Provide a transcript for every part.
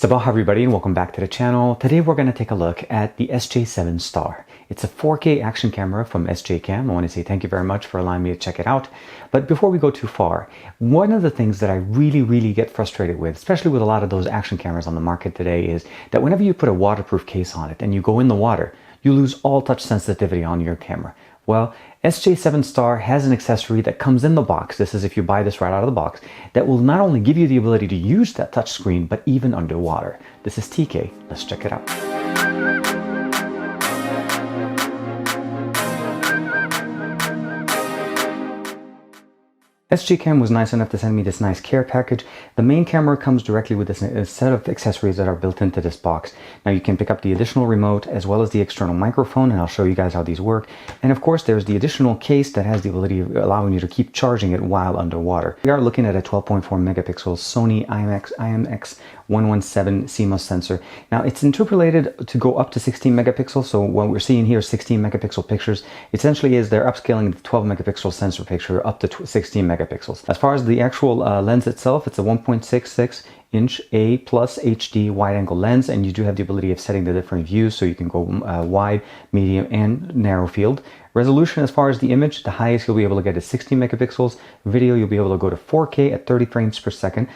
Sabah everybody and welcome back to the channel. Today we're going to take a look at the SJ7 Star. It's a 4K action camera from SJcam. I want to say thank you very much for allowing me to check it out. But before we go too far, one of the things that I really get frustrated with, especially with a lot of those action cameras on the market today, is that whenever you put a waterproof case on it and you go in the water, you lose all touch sensitivity on your camera. Well, SJ7 Star has an accessory that comes in the box. This is if you buy this right out of the box, that will not only give you the ability to use that touch screen, but even underwater. This is TK. Let's check it out. SJcam was nice enough to send me this nice care package. The main camera comes directly with this set of accessories that are built into this box. Now you can pick up the additional remote as well as the external microphone, and I'll show you guys how these work. And of course there's the additional case that has the ability of allowing you to keep charging it while underwater. We are looking at a 12.4 megapixel Sony IMX117 CMOS sensor. Now it's interpolated to go up to 16 megapixels, so what we're seeing here is 16 megapixel pictures. Essentially is they're upscaling the 12 megapixel sensor picture up to 16 megapixels. As far as the actual lens itself, it's a 1.66 inch A+ HD wide angle lens, and you do have the ability of setting the different views, so you can go wide, medium, and narrow field. Resolution, as far as the image, the highest you'll be able to get is 60 megapixels. Video, you'll be able to go to 4K at 30 frames per second.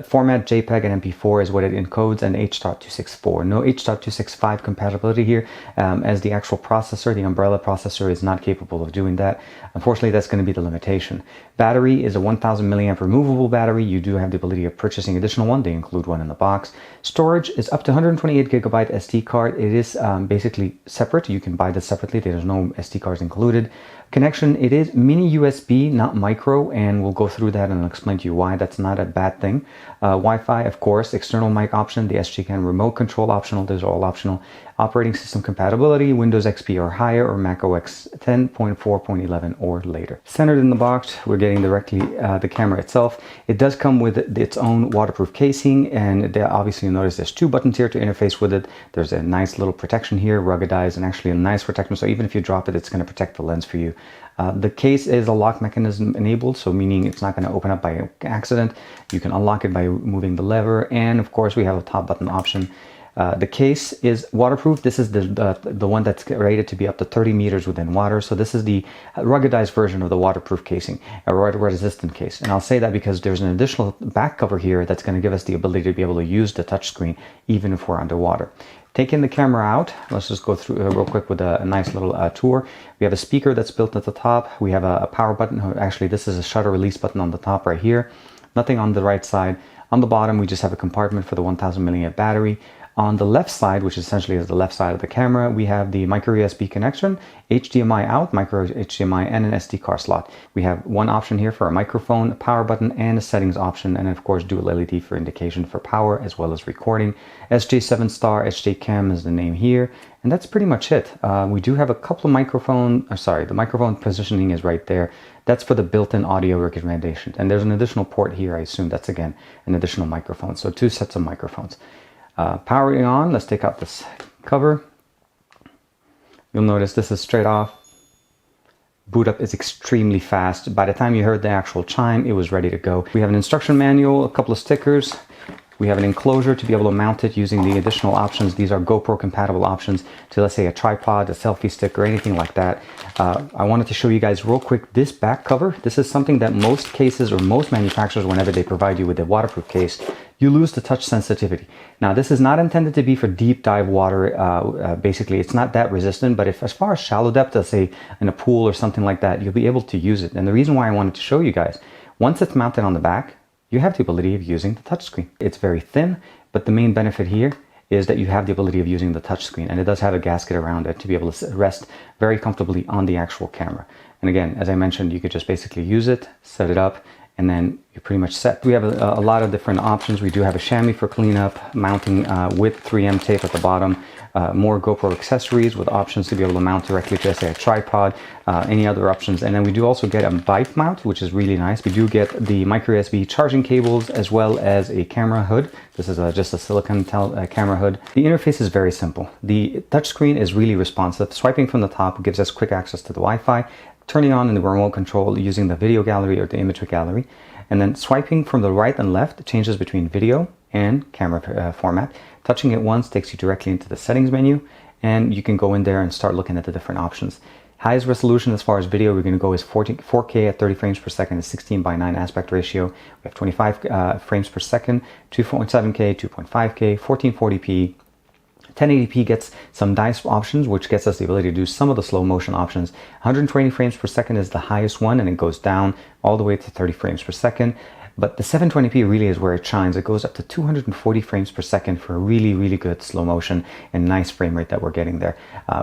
Format JPEG and MP4 is what it encodes, and H.264. No H.265 compatibility here, as the actual processor, the Ambarella processor, is not capable of doing that. Unfortunately, that's going to be the limitation. Battery is a 1000 milliamp removable battery. You do have the ability of purchasing additional one. They include one in the box. Storage is up to 128 gigabyte SD card. It is basically separate. You can buy this separately. There's no SD cards included. Connection, it is mini USB, not micro, and we'll go through that and I'll explain to you why that's not a bad thing. Wi-Fi, of course, external mic option, the SJcam remote control optional, those are all optional. Operating system compatibility, Windows XP or higher, or Mac OS 10.4.11 or later. Centered in the box, we're getting directly the camera itself. It does come with its own waterproof casing, and obviously you notice there's two buttons here to interface with it. There's a nice little protection here, ruggedized, and actually a nice protection, so even if you drop it, it's going to protect the lens for you. The case is a lock mechanism enabled, so meaning it's not going to open up by accident. You can unlock it by moving the lever, and of course we have a top button option. The case is waterproof. This is the one that's rated to be up to 30 meters within water. So this is the ruggedized version of the waterproof casing, a water-resistant case. And I'll say that because there's an additional back cover here that's going to give us the ability to be able to use the touchscreen even if we're underwater. Taking the camera out, let's just go through real quick with a nice little tour. We have a speaker that's built at the top. We have a power button. Actually, this is a shutter release button on the top right here. Nothing on the right side. On the bottom, we just have a compartment for the 1000 milliamp battery. On the left side, which essentially is the left side of the camera, we have the micro USB connection, HDMI out, micro HDMI, and an SD card slot. We have one option here for a microphone, a power button, and a settings option, and of course dual LED for indication for power as well as recording. SJ7 Star, SJcam is the name here, and that's pretty much it. We do have a couple of the microphone positioning is right there. That's for the built-in audio recommendation. And there's an additional port here. I assume that's, again, an additional microphone. So two sets of microphones. Powering on, let's take out this cover. You'll notice this is straight off. Boot up is extremely fast. By the time you heard the actual chime, it was ready to go. We have an instruction manual, a couple of stickers. We have an enclosure to be able to mount it using the additional options. These are GoPro compatible options to, let's say, a tripod, a selfie stick, or anything like that. I wanted to show you guys real quick this back cover. This is something that most cases or most manufacturers, whenever they provide you with a waterproof case, you lose the touch sensitivity. Now, this is not intended to be for deep dive water. Basically, it's not that resistant, but if as far as shallow depth, let's say in a pool or something like that, you'll be able to use it. And the reason why I wanted to show you guys, once it's mounted on the back, you have the ability of using the touchscreen. It's very thin, but the main benefit here is that you have the ability of using the touchscreen, and it does have a gasket around it to be able to rest very comfortably on the actual camera. And again, as I mentioned, you could just basically use it, set it up, and then you're pretty much set. We have a lot of different options. We do have a chamois for cleanup, mounting with 3M tape at the bottom, more GoPro accessories with options to be able to mount directly to, say, a tripod, any other options. And then we do also get a bike mount, which is really nice. We do get the micro USB charging cables as well as a camera hood. This is just a silicone camera hood. The interface is very simple. The touchscreen is really responsive. Swiping from the top gives us quick access to the Wi-Fi. Turning on in the remote control using the video gallery or the image gallery, and then swiping from the right and left changes between video, and camera format. Touching it once takes you directly into the settings menu, and you can go in there and start looking at the different options. Highest resolution as far as video we're going to go is 4K at 30 frames per second, a 16:9 aspect ratio. We have 25 frames per second, 2.7K, 2.5K, 1440p. 1080p gets some dice options, which gets us the ability to do some of the slow motion options. 120 frames per second is the highest one, and it goes down all the way to 30 frames per second. But the 720p really is where it shines. It goes up to 240 frames per second for a really, really good slow motion and nice frame rate that we're getting there.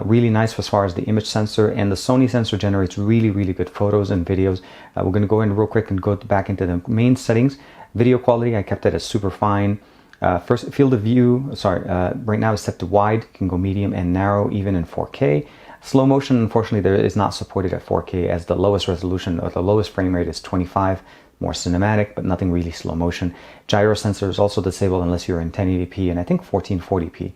Really nice as far as the image sensor, and the Sony sensor generates really, really good photos and videos. We're going to go in real quick and go back into the main settings. Video quality, I kept it as super fine. First, field of view, right now is set to wide, can go medium and narrow even in 4K. Slow motion, unfortunately, there is not supported at 4K, as the lowest resolution or the lowest frame rate is 25, more cinematic, but nothing really slow motion. Gyro sensor is also disabled unless you're in 1080p and I think 1440p.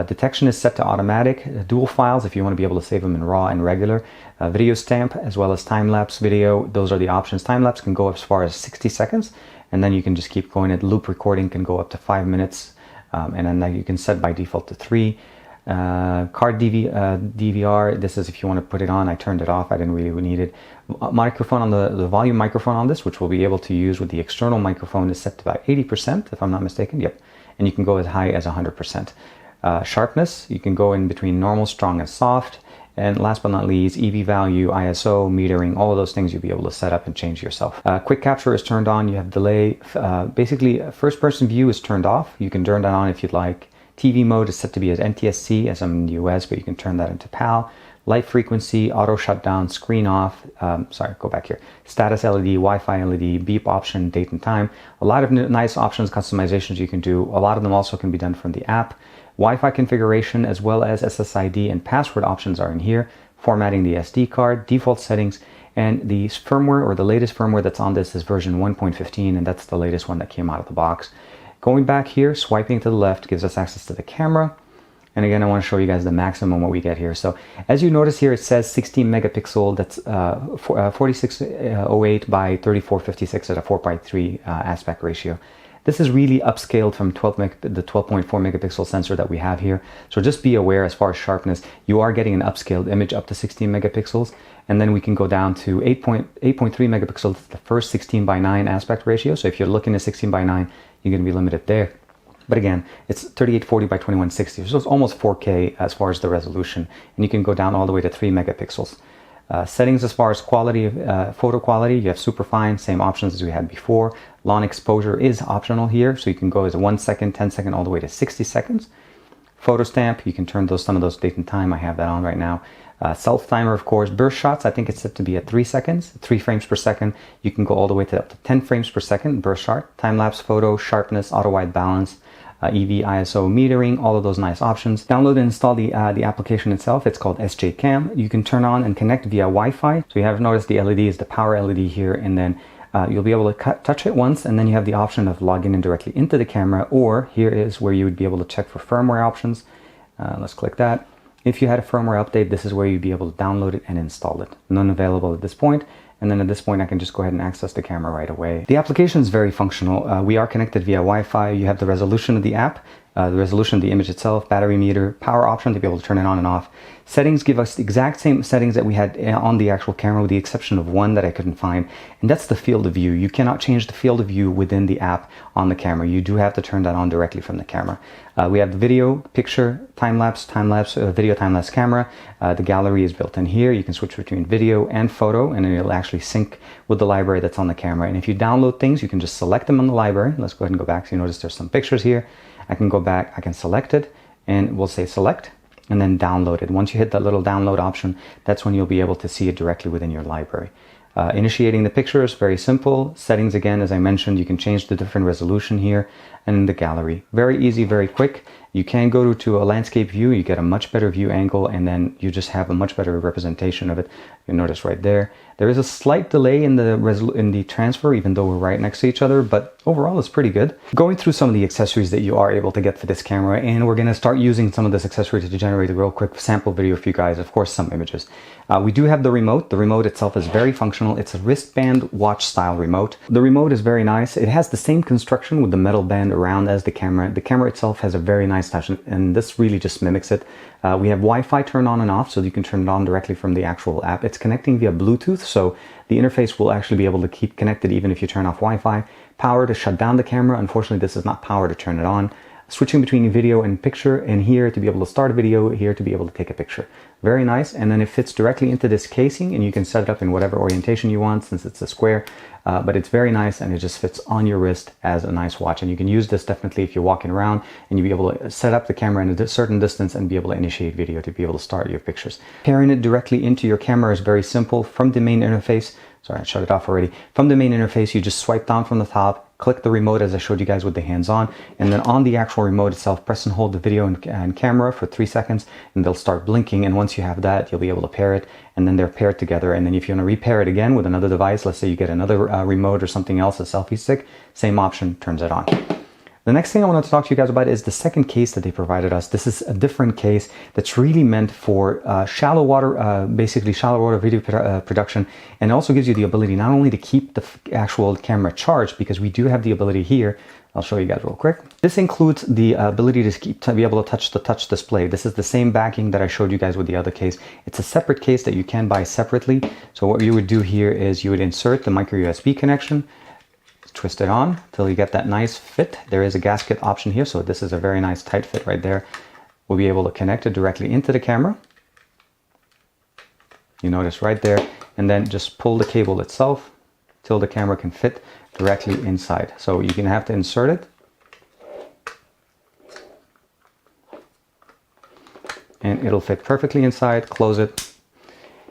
Detection is set to automatic. Dual files if you want to be able to save them in RAW and regular. Video stamp as well as time-lapse video, those are the options. Time-lapse can go as far as 60 seconds. And then you can just keep going. Loop recording can go up to 5 minutes, and then you can set by default to 3. Card DVR, this is if you want to put it on. I turned it off, I didn't really need it. Microphone on the volume microphone on this, which we'll be able to use with the external microphone, is set to about 80%, if I'm not mistaken. Yep, and you can go as high as 100%. Sharpness, you can go in between normal, strong, and soft. And last but not least, EV value, ISO, metering, all of those things you'll be able to set up and change yourself. Quick capture is turned on. You have delay. Basically, first person view is turned off. You can turn that on if you'd like. TV mode is set to be as NTSC, as I'm in the US, but you can turn that into PAL. Light frequency, auto shutdown, screen off. Go back here. Status LED, Wi-Fi LED, beep option, date and time. A lot of nice options, customizations you can do. A lot of them also can be done from the app. Wi-Fi configuration as well as SSID and password options are in here. Formatting the SD card, default settings, and the firmware or the latest firmware that's on this is version 1.15, and that's the latest one that came out of the box. Going back here, swiping to the left gives us access to the camera. And again, I want to show you guys the maximum what we get here. So as you notice here, it says 16 megapixel, that's 4608 by 3456 at a 4:3 aspect ratio. This is really upscaled from the 12.4 megapixel sensor that we have here. So just be aware as far as sharpness, you are getting an upscaled image up to 16 megapixels. And then we can go down to 8.3 megapixels, the first 16:9 aspect ratio. So if you're looking at 16:9, you're going to be limited there. But again, it's 3840 by 2160. So it's almost 4K as far as the resolution. And you can go down all the way to 3 megapixels. Settings as far as quality, photo quality, you have superfine, same options as we had before. Long exposure is optional here, so you can go as 1 second, 10 second, all the way to 60 seconds. Photo stamp, you can turn some of those date and time. I have that on right now. Self timer, of course. Burst shots, I think it's set to be at 3 seconds, 3 frames per second. You can go all the way to up to 10 frames per second. Burst shot, time lapse photo, sharpness, auto wide balance. EV, ISO, metering, all of those nice options. Download and install the application itself. It's called SJcam. You can turn on and connect via Wi-Fi. So you have noticed the LED is the power LED here, and then you'll be able to touch it once, and then you have the option of logging in directly into the camera, or here is where you would be able to check for firmware options. Let's click that. If you had a firmware update, this is where you'd be able to download it and install it. None available at this point. And then at this point, I can just go ahead and access the camera right away. The application is very functional. We are connected via Wi-Fi. You have the resolution of the app, the resolution of the image itself, battery meter, power option to be able to turn it on and off. Settings give us the exact same settings that we had on the actual camera, with the exception of one that I couldn't find, and that's the field of view. You cannot change the field of view within the app on the camera. You do have to turn that on directly from the camera. We have the video, picture, time-lapse, video time-lapse camera. The gallery is built in here. You can switch between video and photo, and it'll actually sync with the library that's on the camera. And if you download things, you can just select them on the library. Let's go ahead and go back. So you notice there's some pictures here. I can go back, I can select it, and we'll say select, and then download it. Once you hit that little download option, that's when you'll be able to see it directly within your library. Initiating the picture is very simple. Settings, again, as I mentioned, you can change the different resolution here, and in the gallery. Very easy, very quick, You can go to a landscape view, you get a much better view angle, and then you just have a much better representation of it. You'll notice right there, there is a slight delay in the transfer, even though we're right next to each other, but overall it's pretty good. Going through some of the accessories that you are able to get for this camera, and we're going to start using some of this accessory to generate a real quick sample video for you guys, of course some images. We do have the remote. The remote itself is very functional. It's a wristband watch style remote. The remote is very nice. It has the same construction with the metal band around as the camera. The camera itself has a very nice touch, and this really just mimics it. We have Wi-Fi turned on and off, so you can turn it on directly from the actual app. It's connecting via Bluetooth, so the interface will actually be able to keep connected even if you turn off Wi-Fi. Power to shut down the camera. Unfortunately, this is not power to turn it on. Switching between video and picture, and here to be able to start a video, here to be able to take a picture. Very nice, and then it fits directly into this casing, and you can set it up in whatever orientation you want since it's a square, but it's very nice, and it just fits on your wrist as a nice watch. And you can use this definitely if you're walking around, and you'll be able to set up the camera in a certain distance and be able to initiate video to be able to start your pictures. Pairing it directly into your camera is very simple. From the main interface, sorry, I shut it off already. From the main interface, you just swipe down from the top, click the remote as I showed you guys with the hands on, and then on the actual remote itself, press and hold the video and camera for 3 seconds, and they'll start blinking. And once you have that, you'll be able to pair it, and then they're paired together. And then if you want to repair it again with another device, let's say you get another remote or something else, a selfie stick, same option, turns it on. The next thing I wanted to talk to you guys about is the second case that they provided us. This is a different case that's really meant for shallow water, basically shallow water video production, and also gives you the ability not only to keep the actual camera charged, because we do have the ability here. I'll show you guys real quick. This includes the ability to be able to touch the touch display. This is the same backing that I showed you guys with the other case. It's a separate case that you can buy separately. So what you would do here is you would insert the micro USB connection, twist it on till you get that nice fit. There is a gasket option here, so this is a very nice tight fit right there. We'll be able to connect it directly into the camera. You notice right there, and then just pull the cable itself till the camera can fit directly inside. So you can have to insert it, and it'll fit perfectly inside. Close it.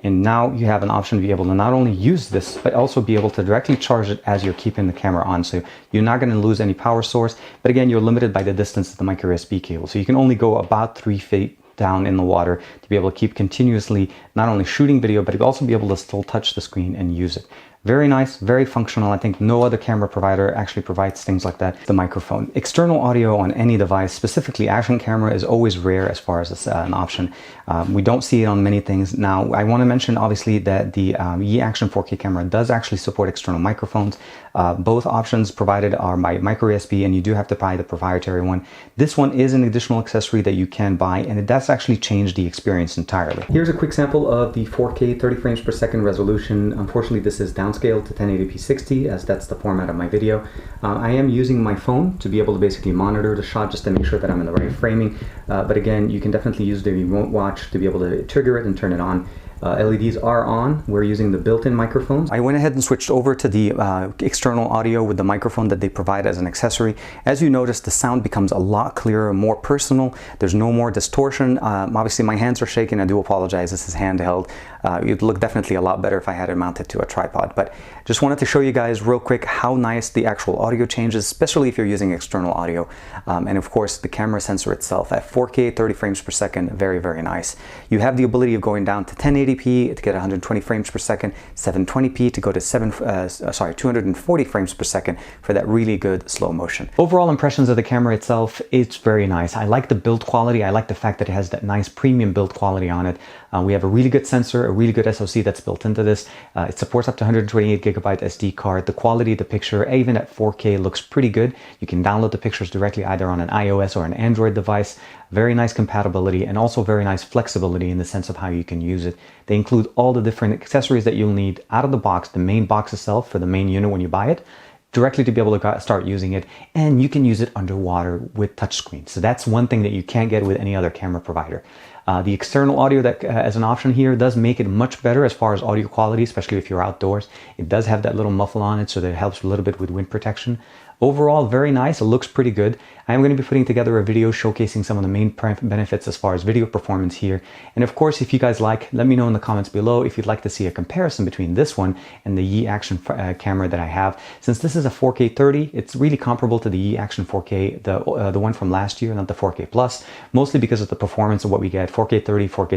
And now you have an option to be able to not only use this, but also be able to directly charge it as you're keeping the camera on. So you're not going to lose any power source. But again, you're limited by the distance of the micro USB cable. So you can only go about 3 feet down in the water to be able to keep continuously not only shooting video, but you'll also be able to still touch the screen and use it. Very nice, very functional. I think no other camera provider actually provides things like that. The microphone. External audio on any device, specifically action camera, is always rare as far as an option. We don't see it on many things. Now, I want to mention obviously that the Yi-Action 4K camera does actually support external microphones. Both options provided are by micro USB, and you do have to buy the proprietary one. This one is an additional accessory that you can buy, and it does actually change the experience entirely. Here's a quick sample of the 4K 30 frames per second resolution. Unfortunately, this is downscaled to 1080p 60, as that's the format of my video. I am using my phone to be able to basically monitor the shot just to make sure that I'm in the right framing. But again, you can definitely use the remote watch to be able to trigger it and turn it on. LEDs are on. We're using the built-in microphones. I went ahead and switched over to the external audio with the microphone that they provide as an accessory. As you notice, the sound becomes a lot clearer, more personal. There's no more distortion. Obviously, my hands are shaking. I do apologize. This is handheld. It would look definitely a lot better if I had it mounted to a tripod. But just wanted to show you guys real quick how nice the actual audio changes, especially if you're using external audio. And of course, the camera sensor itself at 4K 30 frames per second, very, very nice. You have the ability of going down to 1080p to get 120 frames per second, 720p to go to 240 frames per second for that really good slow motion. Overall impressions of the camera itself, it's very nice. I like the build quality. I like the fact that it has that nice premium build quality on it. We have a really good sensor, a really good SoC that's built into this. It supports up to 128 gigabyte SD card. The quality of the picture, even at 4K, looks pretty good. You can download the pictures directly either on an iOS or an Android device. Very nice compatibility, and also very nice flexibility in the sense of how you can use it. They include all the different accessories that you'll need out of the box, the main box itself for the main unit when you buy it, directly to be able to start using it, and you can use it underwater with touchscreen. So that's one thing that you can't get with any other camera provider. The external audio that as an option here does make it much better as far as audio quality, especially if you're outdoors. It does have that little muffle on it, so that it helps a little bit with wind protection. Overall, very nice. It looks pretty good. I am going to be putting together a video showcasing some of the main benefits as far as video performance here. And of course, if you guys like, let me know in the comments below if you'd like to see a comparison between this one and the Yi Action camera that I have. Since this is a 4K 30, it's really comparable to the Yi Action 4K, the one from last year, not the 4K Plus, mostly because of the performance of what we get. 4K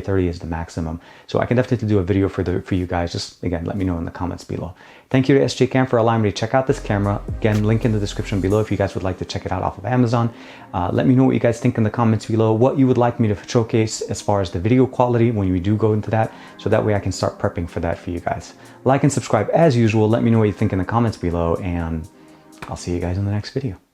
30 is the maximum. So I can definitely do a video for you guys. Just again, let me know in the comments below. Thank you to SJcam for allowing me to check out this camera. Again, link in the description below if you guys would like to check it out off of Amazon. Let me know what you guys think in the comments below, what you would like me to showcase as far as the video quality when we do go into that, so that way I can start prepping for that for you guys. Like and subscribe as usual. Let me know what you think in the comments below, and I'll see you guys in the next video.